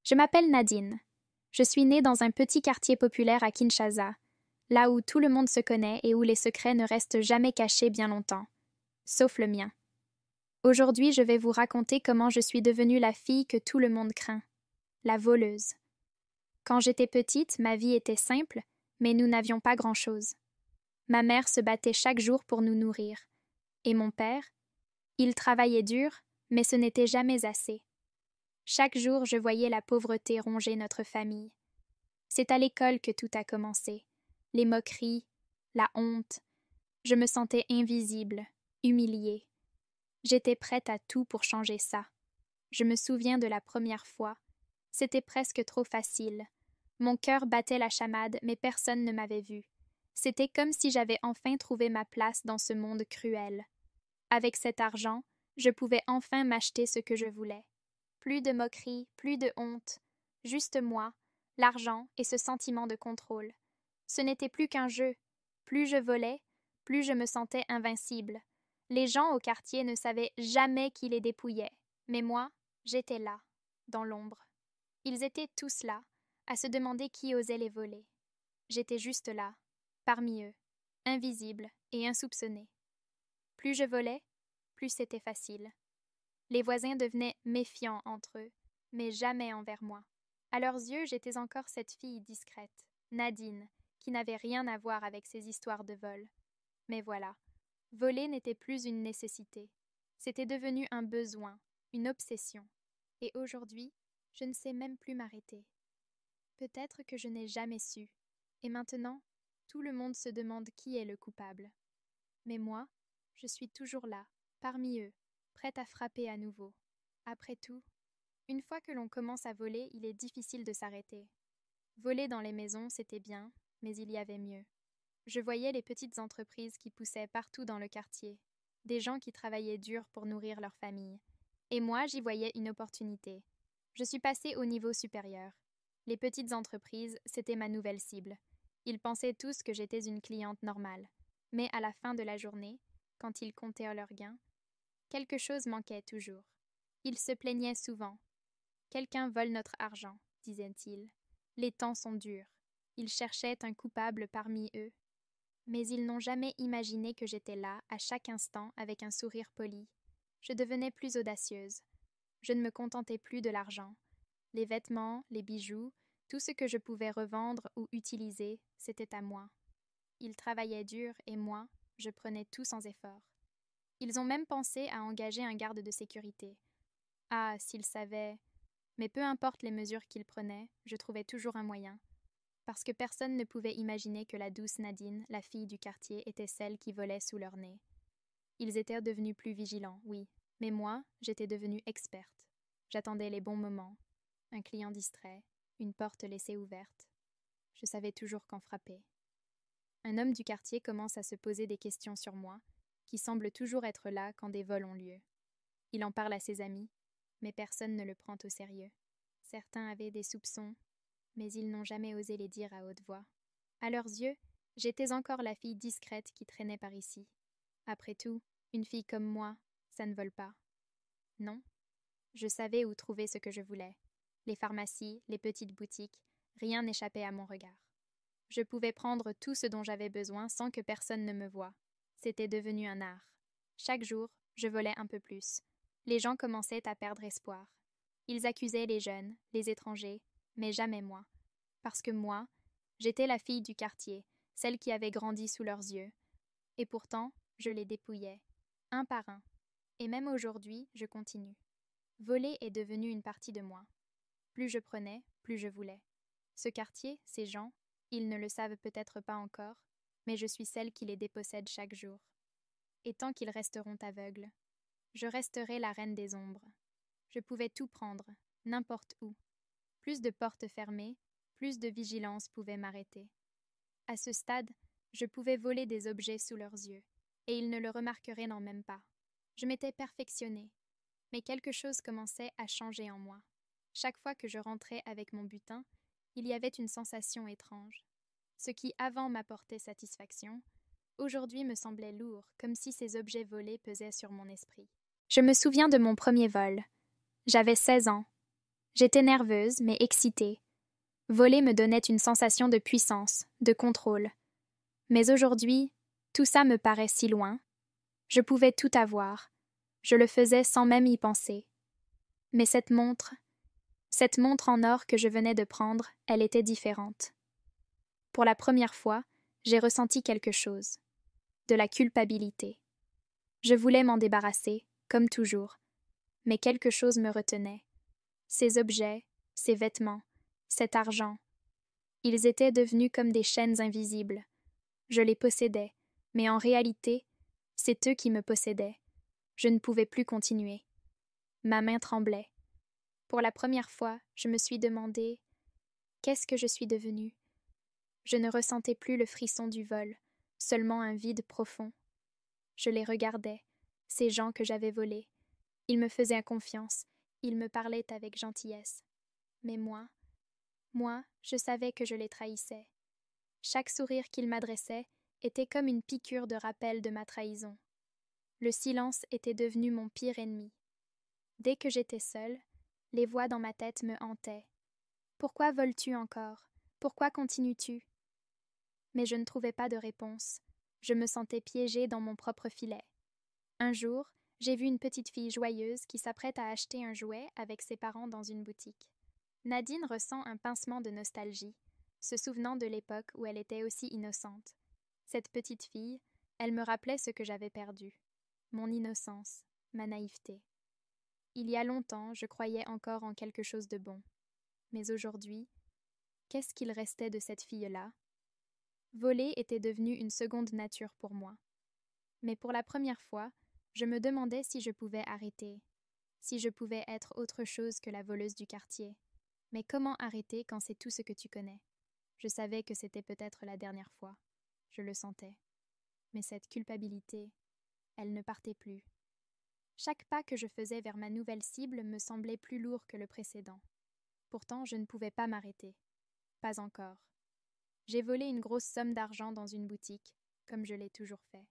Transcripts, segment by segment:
Je m'appelle Nadine. Je suis née dans un petit quartier populaire à Kinshasa, là où tout le monde se connaît et où les secrets ne restent jamais cachés bien longtemps, sauf le mien. Aujourd'hui, je vais vous raconter comment je suis devenue la fille que tout le monde craint, la voleuse. Quand j'étais petite, ma vie était simple, mais nous n'avions pas grand-chose. Ma mère se battait chaque jour pour nous nourrir. Et mon père, il travaillait dur, mais ce n'était jamais assez. Chaque jour, je voyais la pauvreté ronger notre famille. C'est à l'école que tout a commencé. Les moqueries, la honte. Je me sentais invisible, humiliée. J'étais prête à tout pour changer ça. Je me souviens de la première fois. C'était presque trop facile. Mon cœur battait la chamade, mais personne ne m'avait vue. C'était comme si j'avais enfin trouvé ma place dans ce monde cruel. Avec cet argent, je pouvais enfin m'acheter ce que je voulais. Plus de moqueries, plus de honte. Juste moi, l'argent et ce sentiment de contrôle. Ce n'était plus qu'un jeu. Plus je volais, plus je me sentais invincible. Les gens au quartier ne savaient jamais qui les dépouillait. Mais moi, j'étais là, dans l'ombre. Ils étaient tous là, à se demander qui osait les voler. J'étais juste là, parmi eux, invisible et insoupçonnée. Plus je volais, plus c'était facile. Les voisins devenaient méfiants entre eux, mais jamais envers moi. À leurs yeux, j'étais encore cette fille discrète, Nadine, qui n'avait rien à voir avec ces histoires de vol. Mais voilà, voler n'était plus une nécessité. C'était devenu un besoin, une obsession. Et aujourd'hui, je ne sais même plus m'arrêter. Peut-être que je n'ai jamais su. Et maintenant, tout le monde se demande qui est le coupable. Mais moi, je suis toujours là, parmi eux, prête à frapper à nouveau. Après tout, une fois que l'on commence à voler, il est difficile de s'arrêter. Voler dans les maisons, c'était bien, mais il y avait mieux. Je voyais les petites entreprises qui poussaient partout dans le quartier, des gens qui travaillaient dur pour nourrir leur famille. Et moi, j'y voyais une opportunité. Je suis passée au niveau supérieur. Les petites entreprises, c'était ma nouvelle cible. Ils pensaient tous que j'étais une cliente normale. Mais à la fin de la journée, quand ils comptaient leurs gains, quelque chose manquait toujours. Ils se plaignaient souvent. Quelqu'un vole notre argent, disaient-ils. Les temps sont durs. Ils cherchaient un coupable parmi eux. Mais ils n'ont jamais imaginé que j'étais là, à chaque instant, avec un sourire poli. Je devenais plus audacieuse. Je ne me contentais plus de l'argent. Les vêtements, les bijoux, tout ce que je pouvais revendre ou utiliser, c'était à moi. Ils travaillaient dur et moi, je prenais tout sans effort. Ils ont même pensé à engager un garde de sécurité. Ah, s'ils savaient. Mais peu importe les mesures qu'ils prenaient, je trouvais toujours un moyen. Parce que personne ne pouvait imaginer que la douce Nadine, la fille du quartier, était celle qui volait sous leur nez. Ils étaient devenus plus vigilants, oui, mais moi, j'étais devenue experte. J'attendais les bons moments, un client distrait, une porte laissée ouverte. Je savais toujours quand frapper. Un homme du quartier commence à se poser des questions sur moi, qui semble toujours être là quand des vols ont lieu. Il en parle à ses amis, mais personne ne le prend au sérieux. Certains avaient des soupçons, mais ils n'ont jamais osé les dire à haute voix. À leurs yeux, j'étais encore la fille discrète qui traînait par ici. Après tout, une fille comme moi, ça ne vole pas. Non, je savais où trouver ce que je voulais. Les pharmacies, les petites boutiques, rien n'échappait à mon regard. Je pouvais prendre tout ce dont j'avais besoin sans que personne ne me voie. C'était devenu un art. Chaque jour, je volais un peu plus. Les gens commençaient à perdre espoir. Ils accusaient les jeunes, les étrangers, mais jamais moi. Parce que moi, j'étais la fille du quartier, celle qui avait grandi sous leurs yeux. Et pourtant, je les dépouillais, un par un. Et même aujourd'hui, je continue. Voler est devenu une partie de moi. Plus je prenais, plus je voulais. Ce quartier, ces gens, ils ne le savent peut-être pas encore, mais je suis celle qui les dépossède chaque jour. Et tant qu'ils resteront aveugles, je resterai la reine des ombres. Je pouvais tout prendre, n'importe où. Plus de portes fermées, plus de vigilance pouvait m'arrêter. À ce stade, je pouvais voler des objets sous leurs yeux, et ils ne le remarqueraient non même pas. Je m'étais perfectionnée, mais quelque chose commençait à changer en moi. Chaque fois que je rentrais avec mon butin, il y avait une sensation étrange. Ce qui avant m'apportait satisfaction, aujourd'hui me semblait lourd, comme si ces objets volés pesaient sur mon esprit. Je me souviens de mon premier vol. J'avais 16 ans. J'étais nerveuse, mais excitée. Voler me donnait une sensation de puissance, de contrôle. Mais aujourd'hui, tout ça me paraît si loin. Je pouvais tout avoir. Je le faisais sans même y penser. Mais cette montre en or que je venais de prendre, elle était différente. Pour la première fois, j'ai ressenti quelque chose. De la culpabilité. Je voulais m'en débarrasser, comme toujours. Mais quelque chose me retenait. Ces objets, ces vêtements, cet argent. Ils étaient devenus comme des chaînes invisibles. Je les possédais, mais en réalité, c'est eux qui me possédaient. Je ne pouvais plus continuer. Ma main tremblait. Pour la première fois, je me suis demandé qu'est-ce que je suis devenue? Je ne ressentais plus le frisson du vol, seulement un vide profond. Je les regardais, ces gens que j'avais volés. Ils me faisaient confiance, ils me parlaient avec gentillesse. Mais moi, je savais que je les trahissais. Chaque sourire qu'ils m'adressaient était comme une piqûre de rappel de ma trahison. Le silence était devenu mon pire ennemi. Dès que j'étais seule, les voix dans ma tête me hantaient. Pourquoi voles-tu encore? Pourquoi continues-tu? Mais je ne trouvais pas de réponse. Je me sentais piégée dans mon propre filet. Un jour, j'ai vu une petite fille joyeuse qui s'apprête à acheter un jouet avec ses parents dans une boutique. Nadine ressent un pincement de nostalgie, se souvenant de l'époque où elle était aussi innocente. Cette petite fille, elle me rappelait ce que j'avais perdu. Mon innocence, ma naïveté. Il y a longtemps, je croyais encore en quelque chose de bon. Mais aujourd'hui, qu'est-ce qu'il restait de cette fille-là? Voler était devenu une seconde nature pour moi. Mais pour la première fois, je me demandais si je pouvais arrêter, si je pouvais être autre chose que la voleuse du quartier. Mais comment arrêter quand c'est tout ce que tu connais? Je savais que c'était peut-être la dernière fois. Je le sentais. Mais cette culpabilité, elle ne partait plus. Chaque pas que je faisais vers ma nouvelle cible me semblait plus lourd que le précédent. Pourtant, je ne pouvais pas m'arrêter. Pas encore. J'ai volé une grosse somme d'argent dans une boutique, comme je l'ai toujours fait.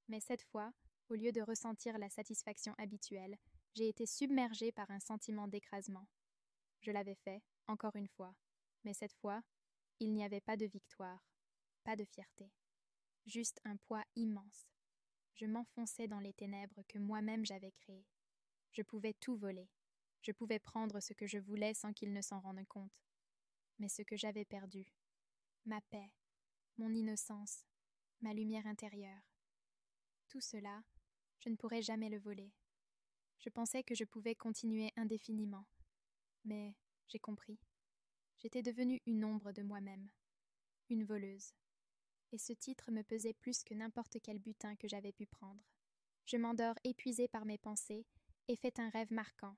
Mais cette fois, au lieu de ressentir la satisfaction habituelle, j'ai été submergée par un sentiment d'écrasement. Je l'avais fait, encore une fois. Mais cette fois, il n'y avait pas de victoire, pas de fierté. Juste un poids immense. Je m'enfonçais dans les ténèbres que moi-même j'avais créées. Je pouvais tout voler. Je pouvais prendre ce que je voulais sans qu'ils ne s'en rendent compte. Mais ce que j'avais perdu, ma paix, mon innocence, ma lumière intérieure, tout cela, je ne pourrais jamais le voler. Je pensais que je pouvais continuer indéfiniment. Mais j'ai compris. J'étais devenue une ombre de moi-même, une voleuse. Et ce titre me pesait plus que n'importe quel butin que j'avais pu prendre. Je m'endors épuisée par mes pensées et fais un rêve marquant.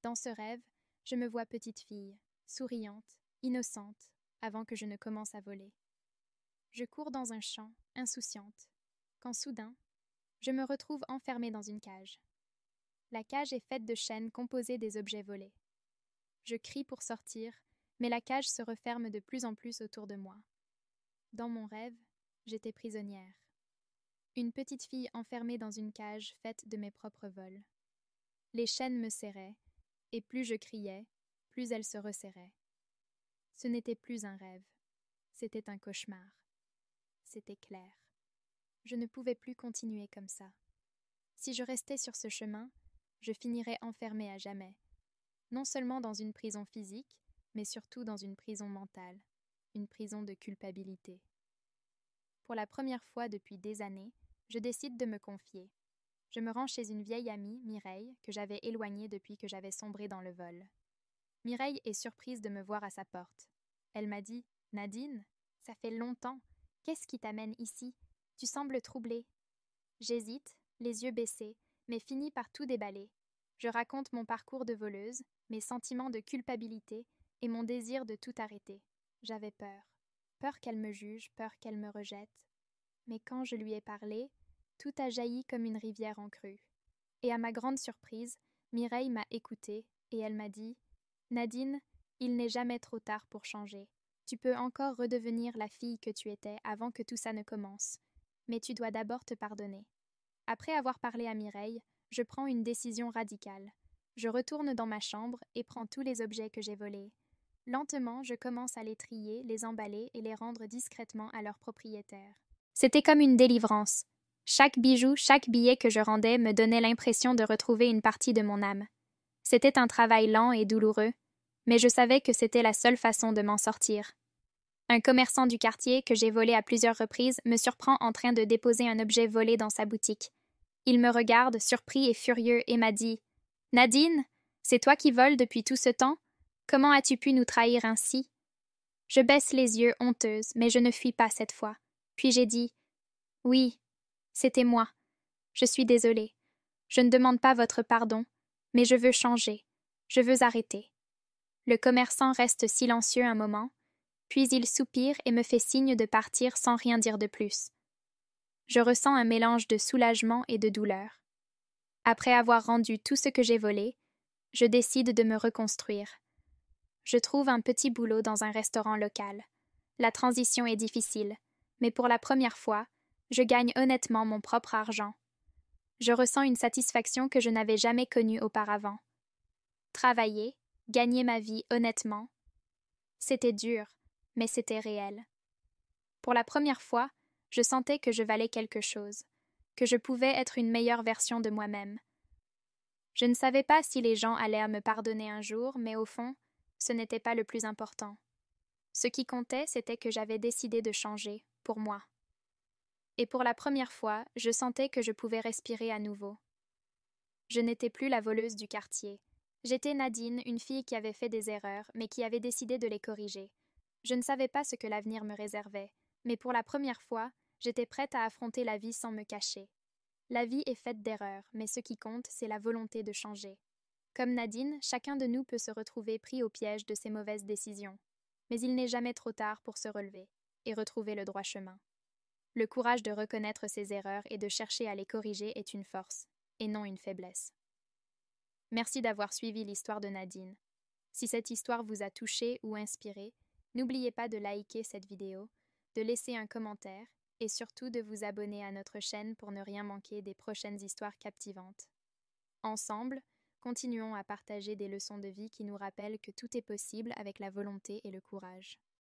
Dans ce rêve, je me vois petite fille, souriante, innocente, avant que je ne commence à voler. Je cours dans un champ, insouciante, quand soudain, je me retrouve enfermée dans une cage. La cage est faite de chaînes composées des objets volés. Je crie pour sortir, mais la cage se referme de plus en plus autour de moi. Dans mon rêve, j'étais prisonnière. Une petite fille enfermée dans une cage faite de mes propres vols. Les chaînes me serraient, et plus je criais, plus elles se resserraient. Ce n'était plus un rêve, c'était un cauchemar. C'était clair. Je ne pouvais plus continuer comme ça. Si je restais sur ce chemin, je finirais enfermée à jamais, non seulement dans une prison physique, mais surtout dans une prison mentale, une prison de culpabilité. Pour la première fois depuis des années, je décide de me confier. Je me rends chez une vieille amie, Mireille, que j'avais éloignée depuis que j'avais sombré dans le vol. Mireille est surprise de me voir à sa porte. Elle m'a dit « Nadine, ça fait longtemps. Qu'est-ce qui t'amène ici? Tu sembles troublée. » J'hésite, les yeux baissés, mais finis par tout déballer. Je raconte mon parcours de voleuse, mes sentiments de culpabilité et mon désir de tout arrêter. J'avais peur. Peur qu'elle me juge, peur qu'elle me rejette. Mais quand je lui ai parlé, tout a jailli comme une rivière en crue. Et à ma grande surprise, Mireille m'a écoutée et elle m'a dit « Nadine, il n'est jamais trop tard pour changer. Tu peux encore redevenir la fille que tu étais avant que tout ça ne commence. Mais tu dois d'abord te pardonner. » Après avoir parlé à Mireille, je prends une décision radicale. Je retourne dans ma chambre et prends tous les objets que j'ai volés. Lentement, je commence à les trier, les emballer et les rendre discrètement à leur propriétaire. C'était comme une délivrance. Chaque bijou, chaque billet que je rendais me donnait l'impression de retrouver une partie de mon âme. C'était un travail lent et douloureux, mais je savais que c'était la seule façon de m'en sortir. Un commerçant du quartier, que j'ai volé à plusieurs reprises, me surprend en train de déposer un objet volé dans sa boutique. Il me regarde, surpris et furieux, et m'a dit « Nadine, c'est toi qui voles depuis tout ce temps? Comment as-tu pu nous trahir ainsi ?» Je baisse les yeux, honteuse, mais je ne fuis pas cette fois. Puis j'ai dit « Oui, c'était moi. Je suis désolée. Je ne demande pas votre pardon, mais je veux changer. Je veux arrêter. » Le commerçant reste silencieux un moment, puis il soupire et me fait signe de partir sans rien dire de plus. Je ressens un mélange de soulagement et de douleur. Après avoir rendu tout ce que j'ai volé, je décide de me reconstruire. Je trouve un petit boulot dans un restaurant local. La transition est difficile, mais pour la première fois, je gagne honnêtement mon propre argent. Je ressens une satisfaction que je n'avais jamais connue auparavant. Travailler, gagner ma vie honnêtement, c'était dur, mais c'était réel. Pour la première fois, je sentais que je valais quelque chose, que je pouvais être une meilleure version de moi-même. Je ne savais pas si les gens allaient me pardonner un jour, mais au fond, ce n'était pas le plus important. Ce qui comptait, c'était que j'avais décidé de changer, pour moi. Et pour la première fois, je sentais que je pouvais respirer à nouveau. Je n'étais plus la voleuse du quartier. J'étais Nadine, une fille qui avait fait des erreurs, mais qui avait décidé de les corriger. Je ne savais pas ce que l'avenir me réservait, mais pour la première fois, j'étais prête à affronter la vie sans me cacher. La vie est faite d'erreurs, mais ce qui compte, c'est la volonté de changer. Comme Nadine, chacun de nous peut se retrouver pris au piège de ses mauvaises décisions. Mais il n'est jamais trop tard pour se relever et retrouver le droit chemin. Le courage de reconnaître ses erreurs et de chercher à les corriger est une force, et non une faiblesse. Merci d'avoir suivi l'histoire de Nadine. Si cette histoire vous a touché ou inspiré, n'oubliez pas de liker cette vidéo, de laisser un commentaire et surtout de vous abonner à notre chaîne pour ne rien manquer des prochaines histoires captivantes. Ensemble, continuons à partager des leçons de vie qui nous rappellent que tout est possible avec la volonté et le courage.